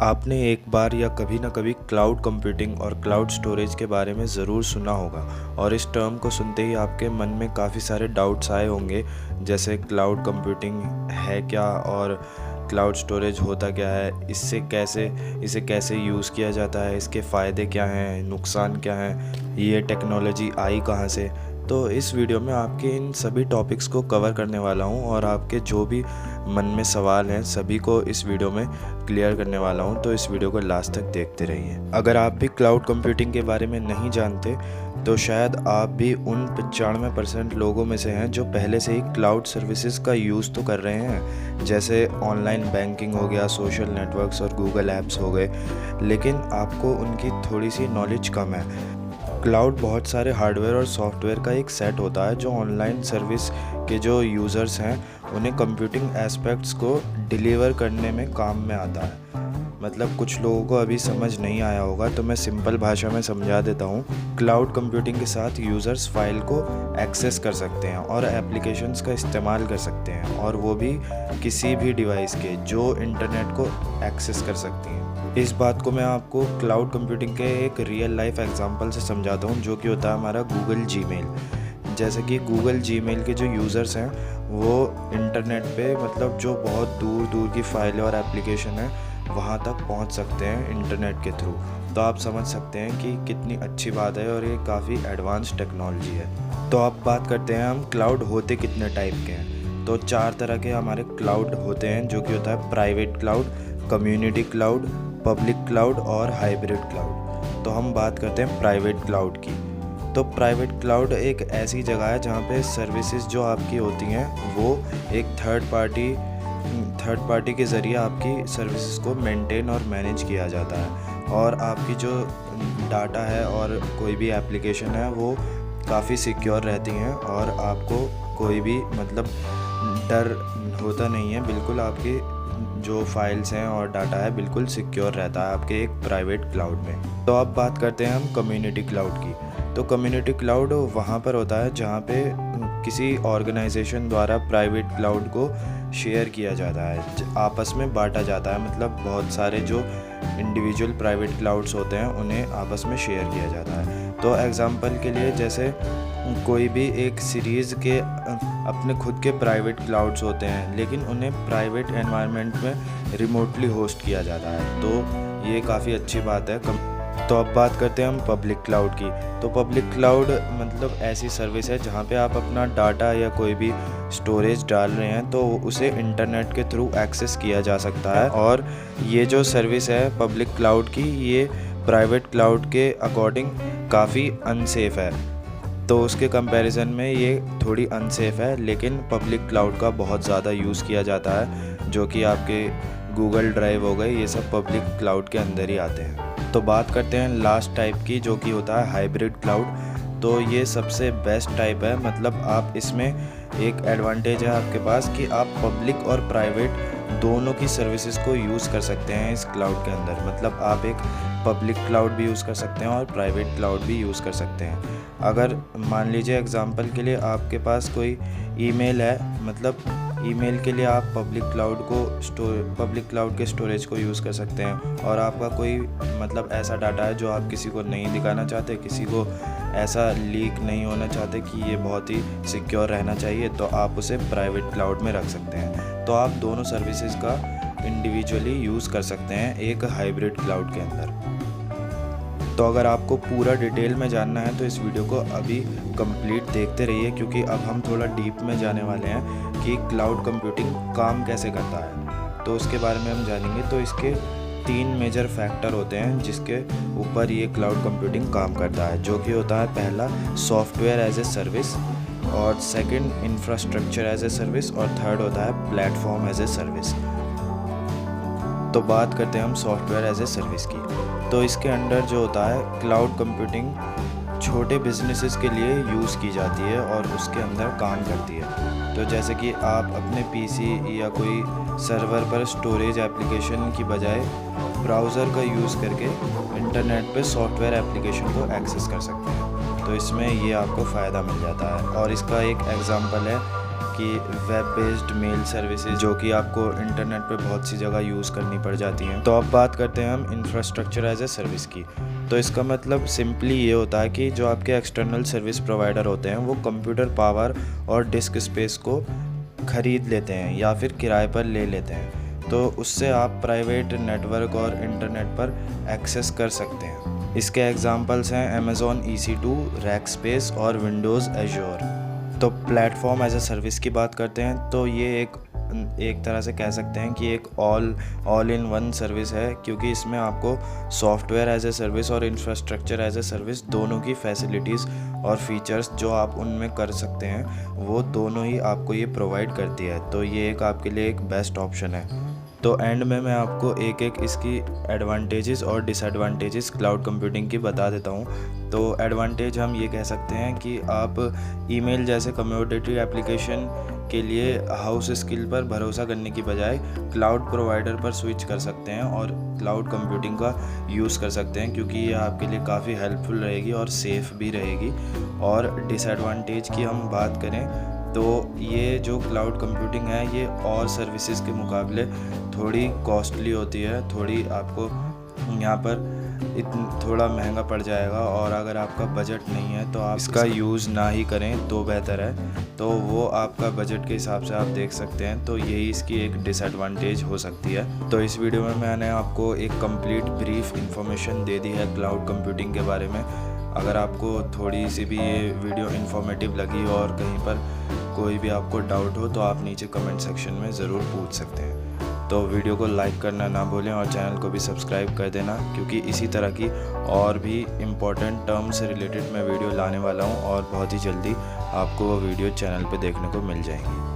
आपने एक बार या कभी ना कभी क्लाउड कंप्यूटिंग और क्लाउड स्टोरेज के बारे में ज़रूर सुना होगा और इस टर्म को सुनते ही आपके मन में काफ़ी सारे डाउट्स आए होंगे, जैसे क्लाउड कंप्यूटिंग है क्या और क्लाउड स्टोरेज होता क्या है, इसे कैसे यूज़ किया जाता है, इसके फ़ायदे क्या हैं, नुकसान क्या हैं, ये टेक्नोलॉजी आई कहाँ से। तो इस वीडियो में आपके इन सभी टॉपिक्स को कवर करने वाला हूँ और आपके जो भी मन में सवाल हैं सभी को इस वीडियो में क्लियर करने वाला हूँ। तो इस वीडियो को लास्ट तक देखते रहिए। अगर आप भी क्लाउड कंप्यूटिंग के बारे में नहीं जानते तो शायद आप भी उन 95% लोगों में से हैं जो पहले से ही क्लाउड सर्विसेज का यूज़ तो कर रहे हैं, जैसे ऑनलाइन बैंकिंग हो गया, सोशल नेटवर्क्स और गूगल ऐप्स हो गए, लेकिन आपको उनकी थोड़ी सी नॉलेज कम है। क्लाउड बहुत सारे हार्डवेयर और सॉफ्टवेयर का एक सेट होता है जो ऑनलाइन सर्विस के जो यूज़र्स हैं उन्हें कंप्यूटिंग एस्पेक्ट्स को डिलीवर करने में काम में आता है। मतलब कुछ लोगों को अभी समझ नहीं आया होगा तो मैं सिंपल भाषा में समझा देता हूँ। क्लाउड कंप्यूटिंग के साथ यूज़र्स फाइल को एक्सेस कर सकते हैं और एप्लीकेशंस का इस्तेमाल कर सकते हैं, और वो भी किसी भी डिवाइस के जो इंटरनेट को एक्सेस कर सकती हैं। इस बात को मैं आपको क्लाउड कंप्यूटिंग के एक रियल लाइफ एग्जांपल से समझाता हूँ, जो कि होता है हमारा गूगल जीमेल। जैसे कि गूगल जीमेल के जो यूज़र्स हैं वो इंटरनेट पे मतलब जो बहुत दूर दूर की फाइलें और एप्लीकेशन है वहाँ तक पहुँच सकते हैं इंटरनेट के थ्रू। तो आप समझ सकते हैं कि कितनी अच्छी बात है और ये काफ़ी एडवांस टेक्नोलॉजी है। तो अब बात करते हैं हम क्लाउड होते कितने टाइप के हैं। तो 4 तरह के हमारे क्लाउड होते हैं, जो कि होता है private cloud, community cloud, public cloud और हाइब्रिड क्लाउड। तो हम बात करते हैं प्राइवेट क्लाउड की। तो प्राइवेट क्लाउड एक ऐसी जगह है जहाँ पे सर्विसेज जो आपकी होती हैं वो एक थर्ड पार्टी के ज़रिए आपकी सर्विसेज को मेंटेन और मैनेज किया जाता है, और आपकी जो डाटा है और कोई भी एप्लीकेशन है वो काफ़ी सिक्योर रहती हैं और आपको कोई भी मतलब डर होता नहीं है। बिल्कुल आपकी जो फाइल्स हैं और डाटा है बिल्कुल सिक्योर रहता है आपके एक प्राइवेट क्लाउड में। तो अब बात करते हैं हम कम्युनिटी क्लाउड की। तो कम्युनिटी क्लाउड वहाँ पर होता है जहाँ पे किसी ऑर्गेनाइजेशन द्वारा प्राइवेट क्लाउड को शेयर किया जाता है, आपस में बांटा जाता है। मतलब बहुत सारे जो इंडिविजुअल प्राइवेट क्लाउड्स होते हैं उन्हें आपस में शेयर किया जाता है। तो एग्जांपल के लिए जैसे कोई भी एक सीरीज़ के अपने खुद के प्राइवेट क्लाउड्स होते हैं, लेकिन उन्हें प्राइवेट एनवायरनमेंट में रिमोटली होस्ट किया जाता है, तो ये काफ़ी अच्छी बात है। तो अब बात करते हैं हम पब्लिक क्लाउड की। तो पब्लिक क्लाउड मतलब ऐसी सर्विस है जहाँ पे आप अपना डाटा या कोई भी स्टोरेज डाल रहे हैं तो उसे इंटरनेट के थ्रू एक्सेस किया जा सकता है, और ये जो सर्विस है पब्लिक क्लाउड की ये प्राइवेट क्लाउड के अकॉर्डिंग काफ़ी अनसेफ है। तो उसके कंपैरिजन में ये थोड़ी अनसेफ है, लेकिन पब्लिक क्लाउड का बहुत ज़्यादा यूज़ किया जाता है, जो कि आपके गूगल ड्राइव हो गए, ये सब पब्लिक क्लाउड के अंदर ही आते हैं। तो बात करते हैं लास्ट टाइप की, जो कि होता है हाइब्रिड क्लाउड। तो ये सबसे बेस्ट टाइप है। मतलब आप इसमें एक एडवांटेज है आपके पास कि आप पब्लिक और प्राइवेट दोनों की सर्विसेज को यूज़ कर सकते हैं इस क्लाउड के अंदर। मतलब आप एक पब्लिक क्लाउड भी यूज़ कर सकते हैं और प्राइवेट क्लाउड भी यूज़ कर सकते हैं। अगर मान लीजिए एग्जांपल के लिए आपके पास कोई ईमेल है, मतलब ईमेल के लिए आप पब्लिक क्लाउड के स्टोरेज को यूज़ कर सकते हैं, और आपका कोई मतलब ऐसा डाटा है जो आप किसी को नहीं दिखाना चाहते, किसी को ऐसा लीक नहीं होना चाहते कि ये बहुत ही सिक्योर रहना चाहिए, तो आप उसे प्राइवेट क्लाउड में रख सकते हैं। तो आप दोनों सर्विसेज का इंडिविजुअली यूज़ कर सकते हैं एक हाइब्रिड क्लाउड के अंदर। तो अगर आपको पूरा डिटेल में जानना है तो इस वीडियो को अभी कंप्लीट देखते रहिए, क्योंकि अब हम थोड़ा डीप में जाने वाले हैं कि क्लाउड कंप्यूटिंग काम कैसे करता है। तो उसके बारे में हम जानेंगे। तो इसके 3 मेजर फैक्टर होते हैं जिसके ऊपर ये क्लाउड कंप्यूटिंग काम करता है, जो कि होता है पहला सॉफ्टवेयर एज ए सर्विस, और second infrastructure as a service, और थर्ड होता है प्लेटफॉर्म एज ए सर्विस। तो बात करते हैं हम सॉफ्टवेयर एज ए सर्विस की। तो इसके अंडर जो होता है क्लाउड कंप्यूटिंग छोटे बिजनेसेस के लिए यूज़ की जाती है और उसके अंदर काम करती है। तो जैसे कि आप अपने पीसी या कोई सर्वर पर स्टोरेज एप्लीकेशन की बजाय ब्राउज़र का यूज़ करके इंटरनेट पे सॉफ्टवेयर एप्लीकेशन को एक्सेस कर सकते हैं। तो इसमें ये आपको फ़ायदा मिल जाता है, और इसका एक एग्जांपल है कि वेब बेस्ड मेल सर्विसेज जो कि आपको इंटरनेट पे बहुत सी जगह यूज़ करनी पड़ जाती हैं। तो अब बात करते हैं हम इंफ्रास्ट्रक्चर एज ए सर्विस की। तो इसका मतलब सिंपली ये होता है कि जो आपके एक्सटर्नल सर्विस प्रोवाइडर होते हैं वो कंप्यूटर पावर और डिस्क स्पेस को ख़रीद लेते हैं या फिर किराए पर ले लेते हैं। तो उससे आप प्राइवेट नेटवर्क और इंटरनेट पर एक्सेस कर सकते हैं। इसके एग्जांपल्स हैं अमेज़ॉन EC2, रैक स्पेस और विंडोज़ एज्योर। तो प्लेटफॉर्म एज ए सर्विस की बात करते हैं तो ये एक तरह से कह सकते हैं कि एक ऑल इन वन सर्विस है, क्योंकि इसमें आपको सॉफ्टवेयर एज ए सर्विस और इंफ्रास्ट्रक्चर एज ए सर्विस दोनों की फैसिलिटीज़ और फीचर्स जो आप उनमें कर सकते हैं वो दोनों ही आपको ये प्रोवाइड करती है। तो ये एक आपके लिए एक बेस्ट ऑप्शन है। तो एंड में मैं आपको एक एक इसकी एडवांटेजेस और डिसएडवांटेजेस क्लाउड कंप्यूटिंग की बता देता हूँ। तो एडवांटेज हम ये कह सकते हैं कि आप ईमेल जैसे कमोडिटी एप्लीकेशन के लिए हाउस स्किल पर भरोसा करने की बजाय क्लाउड प्रोवाइडर पर स्विच कर सकते हैं और क्लाउड कंप्यूटिंग का यूज़ कर सकते हैं, क्योंकि ये आपके लिए काफ़ी हेल्पफुल रहेगी और सेफ़ भी रहेगी। और डिसएडवांटेज की हम बात करें तो ये जो क्लाउड कंप्यूटिंग है ये और सर्विसेज के मुकाबले थोड़ी कॉस्टली होती है, थोड़ी आपको यहाँ पर थोड़ा महंगा पड़ जाएगा, और अगर आपका बजट नहीं है तो आप इसका यूज़ ना ही करें तो बेहतर है। तो वो आपका बजट के हिसाब से आप देख सकते हैं। तो यही इसकी एक डिसएडवांटेज हो सकती है। तो इस वीडियो में मैंने आपको एक कंप्लीट ब्रीफ इंफॉर्मेशन दे दी है क्लाउड कंप्यूटिंग के बारे में। अगर आपको थोड़ी सी भी ये वीडियो इन्फॉर्मेटिव लगी हो और कहीं पर कोई भी आपको डाउट हो तो आप नीचे कमेंट सेक्शन में ज़रूर पूछ सकते हैं। तो वीडियो को लाइक करना ना भूलें और चैनल को भी सब्सक्राइब कर देना, क्योंकि इसी तरह की और भी इम्पोर्टेंट टर्म से रिलेटेड मैं वीडियो लाने वाला हूँ और बहुत ही जल्दी आपको वो वीडियो चैनल पे देखने को मिल जाएंगी।